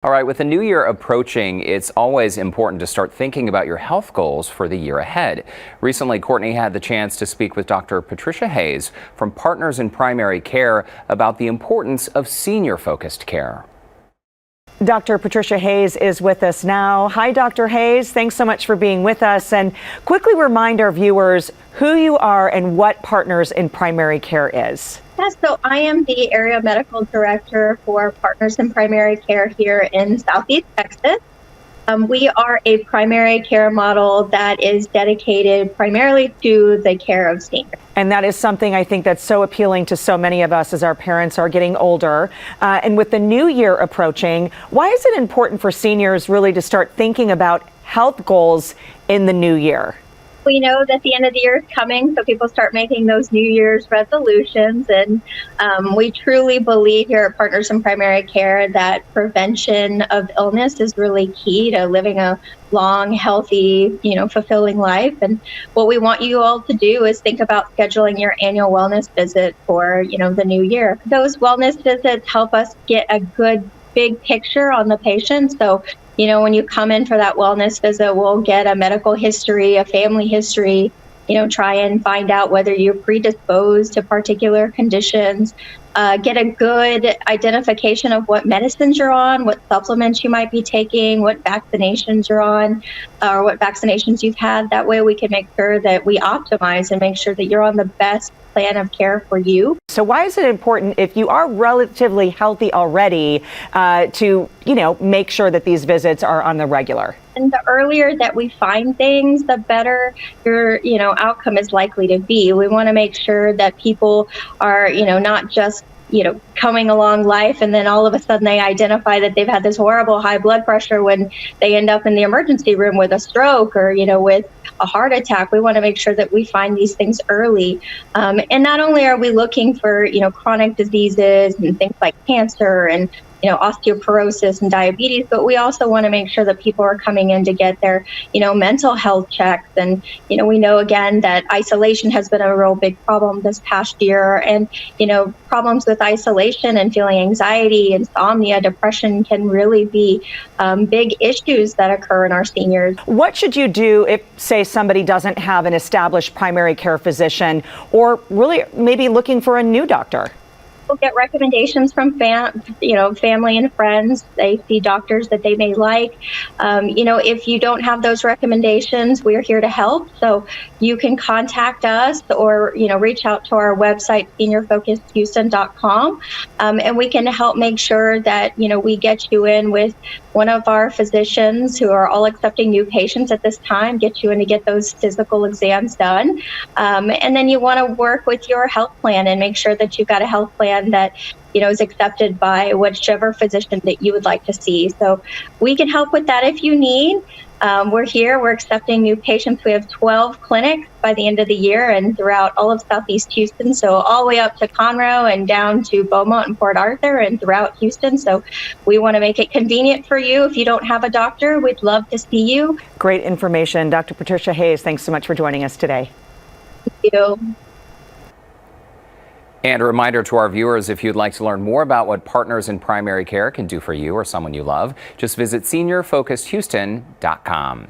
All right, with the new year approaching, it's always important to start thinking about your health goals for the year ahead. Recently, Courtney had the chance to speak with Dr. Patricia Hayes from Partners in Primary Care about the importance of senior-focused care. Dr. Patricia Hayes is with us now. Hi, Dr. Hayes. Thanks so much for being with us. And quickly remind our viewers who you are and what Partners in Primary Care is. Yeah, so I am the Area Medical Director for Partners in Primary Care here in Southeast Texas. We are a primary care model that is dedicated primarily to the care of seniors. And that is something I think that's so appealing to so many of us as our parents are getting older. And with the new year approaching, why is it important for seniors really to start thinking about health goals in the new year? We know that the end of the year is coming, so people start making those New Year's resolutions. And we truly believe here at Partners in Primary Care that prevention of illness is really key to living a long, healthy, fulfilling life. And what we want you all to do is think about scheduling your annual wellness visit for, the new year. Those wellness visits help us get a good big picture on the patient. So when you come in for that wellness visit, we'll get a medical history, a family history, try and find out whether you're predisposed to particular conditions, get a good identification of what medicines you're on, what supplements you might be taking, what vaccinations you're on, or what vaccinations you've had. That way we can make sure that we optimize and make sure that you're on the best plan of care for you. So why is it important, if you are relatively healthy already, to, make sure that these visits are on the regular? And the earlier that we find things, the better your, outcome is likely to be. We want to make sure that people are, not just, coming along life and then all of a sudden they identify that they've had this horrible high blood pressure when they end up in the emergency room with a stroke or, with a heart attack. We want to make sure that we find these things early. And not only are we looking for, chronic diseases and things like cancer and osteoporosis and diabetes, but we also want to make sure that people are coming in to get their, mental health checks. And, we know again that isolation has been a real big problem this past year. And, problems with isolation and feeling anxiety, insomnia, depression can really be big issues that occur in our seniors. What should you do if, say, somebody doesn't have an established primary care physician or really maybe looking for a new doctor? We'll get recommendations from family and friends. They see doctors that they may like. If you don't have those recommendations, we're here to help. So you can contact us or, reach out to our website, seniorfocusedhouston.com, and we can help make sure that, we get you in with one of our physicians who are all accepting new patients at this time, get you in to get those physical exams done. And then you want to work with your health plan and make sure that you've got a health plan that is accepted by whichever physician that you would like to see. So we can help with that if you need. We're here. We're accepting new patients. We have 12 clinics by the end of the year and throughout all of Southeast Houston. So all the way up to Conroe and down to Beaumont and Port Arthur and throughout Houston. So we want to make it convenient for you. If you don't have a doctor, we'd love to see you. Great information. Dr. Patricia Hayes, thanks so much for joining us today. Thank you. And a reminder to our viewers, if you'd like to learn more about what Partners in Primary Care can do for you or someone you love, just visit seniorfocusedhouston.com.